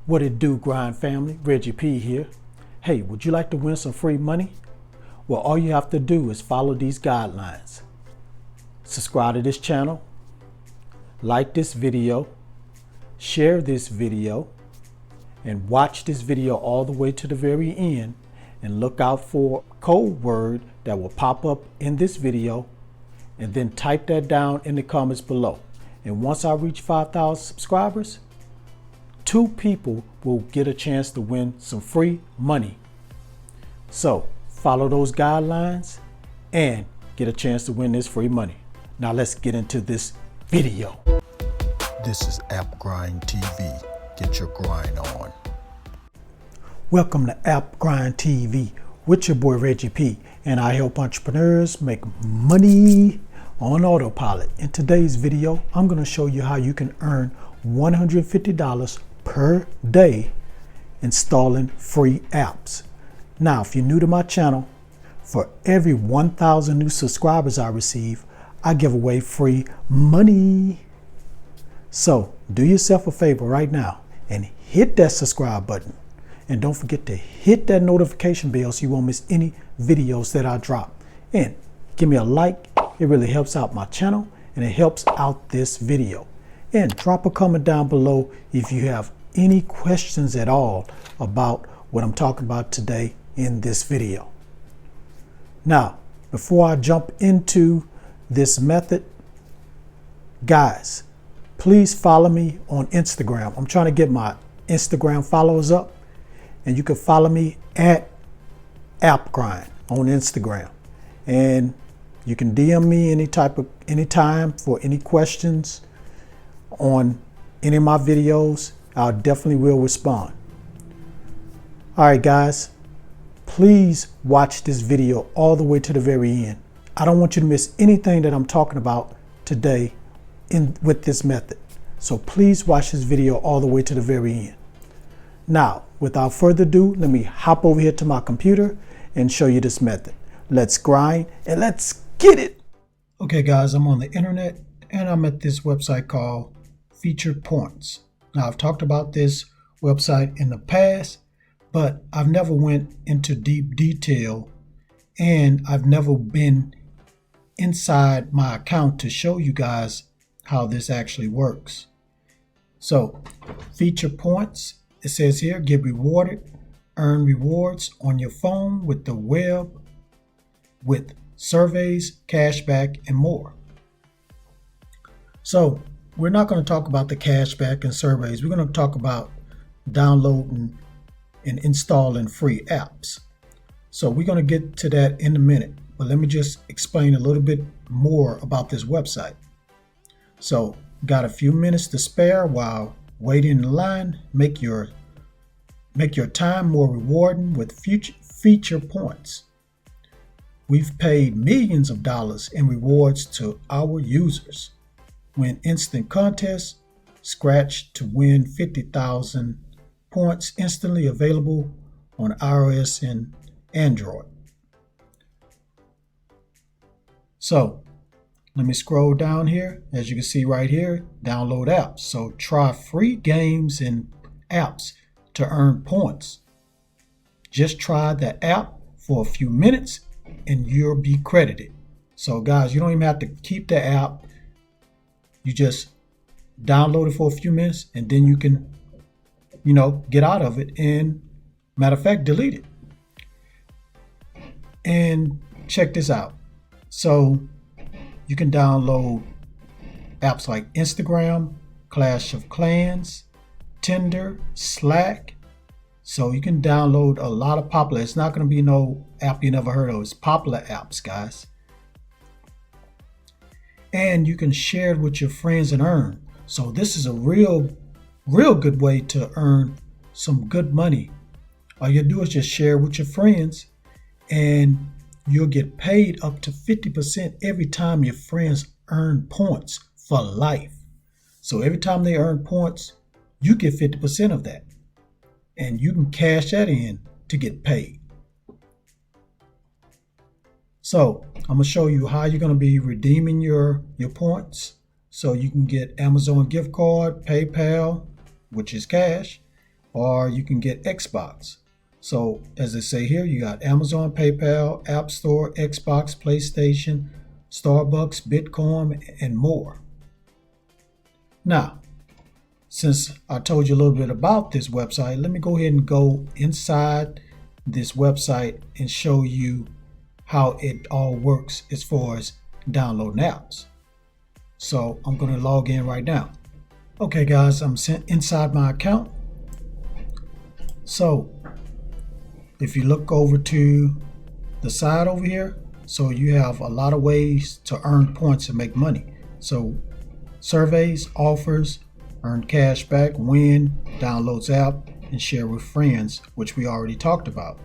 What it do, Grind family? Reggie P here. Hey, would you like to win some free money? Well, all you have to do is follow these guidelines. Subscribe to this channel, like this video, share this video, and watch this video all the way to the very end, and look out for a code word that will pop up in this video, and then type that down in the comments below. And once I reach 5,000 subscribers, 2 people will get a chance to win some free money. So follow those guidelines and get a chance to win this free money. Now let's get into this video. This is AppGrind TV. Get your grind on. Welcome to AppGrind TV with your boy Reggie P, and I help entrepreneurs make money on autopilot. In today's video, I'm going to show you how you can earn $150 per day installing free apps. Now, if you're new to my channel, for every 1,000 new subscribers I receive, I give away free money. So do yourself a favor right now and hit that subscribe button. And don't forget to hit that notification bell so you won't miss any videos that I drop. And give me a like. It really helps out my channel and it helps out this video. And drop a comment down below if you have any questions at all about what I'm talking about today in this video. Now, before I jump into this method, guys, please follow me on Instagram. I'm trying to get my Instagram followers up, and you can follow me at AppGrind on Instagram. And you can DM me anytime for any questions on any of my videos. I definitely will respond. All right, guys, please watch this video all the way to the very end. I don't want you to miss anything that I'm talking about today with this method. So please watch this video all the way to the very end. Now, without further ado, let me hop over here to my computer and show you this method. Let's grind and let's get it. Okay, guys, I'm on the internet and I'm at this website called Featured Points. Now, I've talked about this website in the past, but I've never went into deep detail and I've never been inside my account to show you guys how this actually works. So, Feature Points, it says here, get rewarded, earn rewards on your phone with the web, with surveys, cashback, and more. So, we're not going to talk about the cashback and surveys. We're going to talk about downloading and installing free apps. So we're going to get to that in a minute, but let me just explain a little bit more about this website. So got a few minutes to spare while waiting in line. Make your time more rewarding with feature points. We've paid millions of dollars in rewards to our users. Win instant contests, scratch to win 50,000 points instantly available on iOS and Android. So let me scroll down here. As you can see right here, download apps. So try free games and apps to earn points. Just try the app for a few minutes and you'll be credited. So guys, you don't even have to keep the app. You just download it for a few minutes and then you can, get out of it and, matter of fact, delete it. And check this out. So you can download apps like Instagram, Clash of Clans, Tinder, Slack. So you can download a lot of popular. It's not going to be no app you never heard of. It's popular apps, guys. And you can share it with your friends and earn. So this is a real good way to earn some good money. All you do is just share with your friends and you'll get paid up to 50% every time your friends earn points for life. So every time they earn points, you get 50% of that. And you can cash that in to get paid. So I'm going to show you how you're going to be redeeming your points. So you can get Amazon gift card, PayPal, which is cash, or you can get Xbox. So as they say here, you got Amazon, PayPal, App Store, Xbox, PlayStation, Starbucks, Bitcoin, and more. Now, since I told you a little bit about this website, let me go ahead and go inside this website and show you how it all works as far as downloading apps. So I'm going to log in right now. Okay guys, I'm inside my account. So if you look over to the side over here, so you have a lot of ways to earn points and make money. So surveys, offers, earn cash back, win, downloads app, and share with friends, which we already talked about.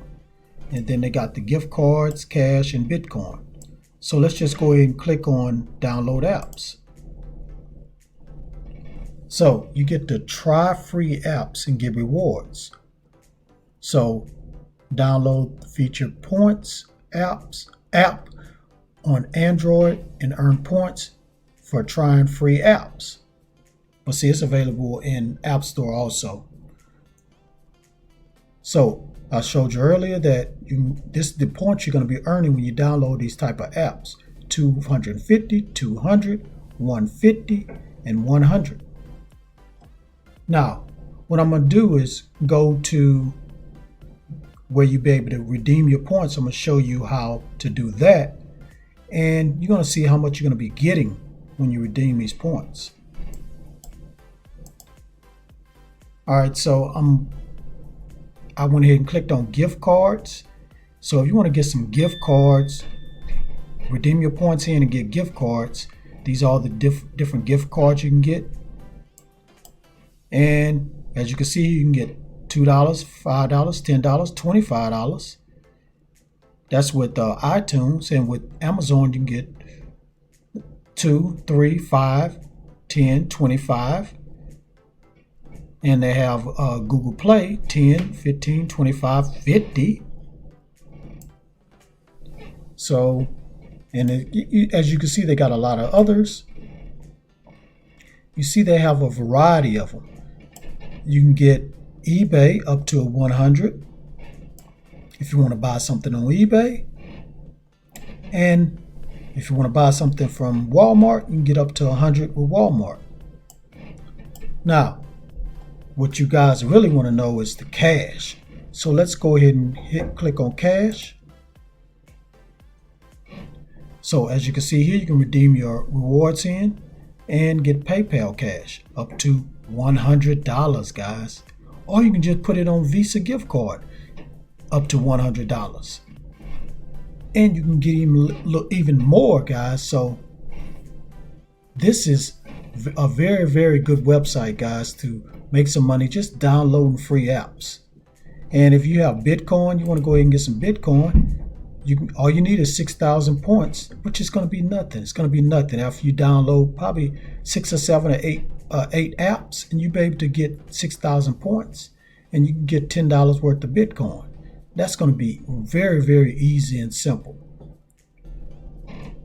And then they got the gift cards, cash, and Bitcoin. So let's just go ahead and click on download apps. So you get to try free apps and get rewards. So download feature points app on Android and earn points for trying free apps. But see, it's available in App Store also. So I showed you earlier that the points you're going to be earning when you download these type of apps: 250, 200, 150, and 100. Now, what I'm going to do is go to where you'll be able to redeem your points. I'm going to show you how to do that. And you're going to see how much you're going to be getting when you redeem these points. All right, so I went ahead and clicked on gift cards. So if you want to get some gift cards, redeem your points in and get gift cards. These are all the different gift cards you can get. And as you can see, you can get $2, $5, $10, $25. That's with iTunes, and with Amazon you can get 2, 3, 5, 10, 25. And they have Google Play, 10, 15, 25, 50. So, and as you can see, they got a lot of others. You see they have a variety of them. You can get eBay up to 100 if you want to buy something on eBay. And if you want to buy something from Walmart, you can get up to 100 with Walmart. Now, what you guys really want to know is the cash. So let's go ahead and click on cash. So as you can see here, you can redeem your rewards in and get PayPal cash up to $100, guys. Or you can just put it on Visa gift card up to $100. And you can get even more, guys. So this is a very, very good website, guys, to make some money just downloading free apps. And if you have Bitcoin, you want to go ahead and get some Bitcoin, all you need is 6,000 points, which is going to be nothing. It's going to be nothing after you download probably 6 or 7 or 8 apps, and you'll be able to get 6,000 points, and you can get $10 worth of Bitcoin. That's going to be very, very easy and simple.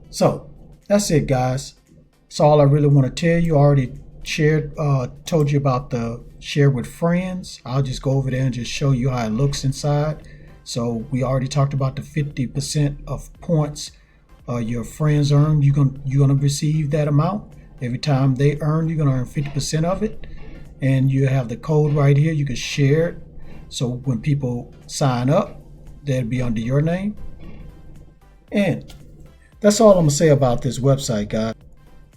So that's it, guys. That's all I really want to tell you. I already told you about the share with friends. I'll just go over there and just show you how it looks inside. So we already talked about the 50% of points your friends earn. You're gonna receive that amount. Every time they earn, you're gonna earn 50% of it. And you have the code right here. You can share it. So when people sign up, they'll be under your name. And that's all I'm gonna say about this website, guys.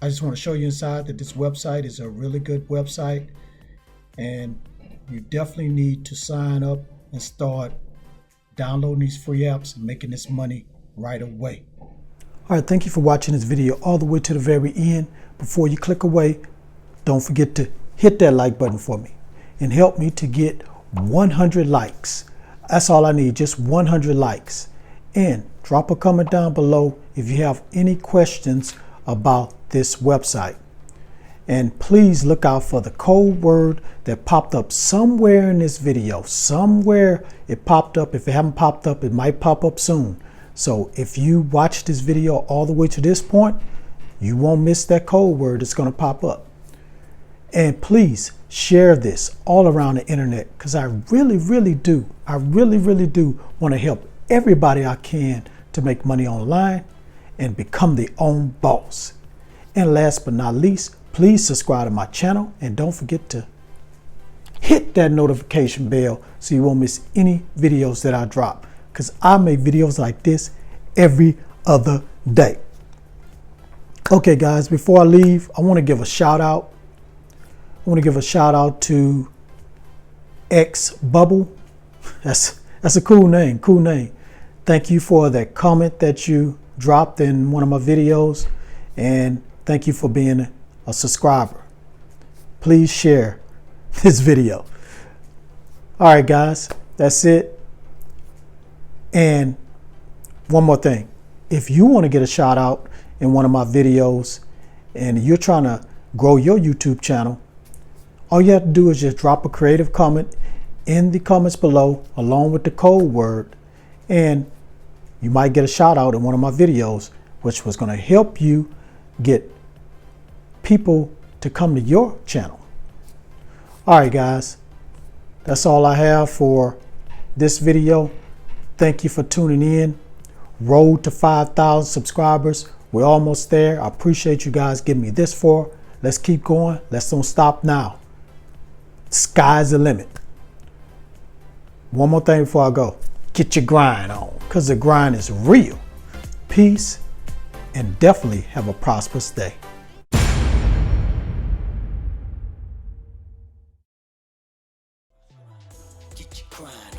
I just want to show you inside that this website is a really good website, and you definitely need to sign up and start downloading these free apps and making this money right away. All right, thank you for watching this video all the way to the very end. Before you click away, don't forget to hit that like button for me and help me to get 100 likes. That's all I need, just 100 likes. And drop a comment down below if you have any questions about this website. And please look out for the code word that popped up somewhere in this video. Somewhere it popped up. If it haven't popped up, it might pop up soon. So if you watch this video all the way to this point, you won't miss that code word that's going to pop up. And please share this all around the internet, because I really do want to help everybody I can to make money online and become their own boss. And last but not least, please subscribe to my channel and don't forget to hit that notification bell so you won't miss any videos that I drop, because I make videos like this every other day. Okay guys, before I leave, I want to give a shout out. I want to give a shout out to X Bubble. That's a cool name. Thank you for that comment that you dropped in one of my videos, and thank you for being a subscriber. Please share this video. All right guys, that's it. And one more thing, if you want to get a shout out in one of my videos and you're trying to grow your YouTube channel, all you have to do is just drop a creative comment in the comments below along with the code word, and you might get a shout out in one of my videos, which was going to help you get people to come to your channel. All right guys, that's all I have for this video. Thank you for tuning in. Road to 5,000 subscribers. We're almost there. I appreciate you guys giving me this for. Let's keep going. Let's don't stop now. Sky's the limit. One more thing before I go. Get your grind on, because the grind is real. Peace, and definitely have a prosperous day. Get your grind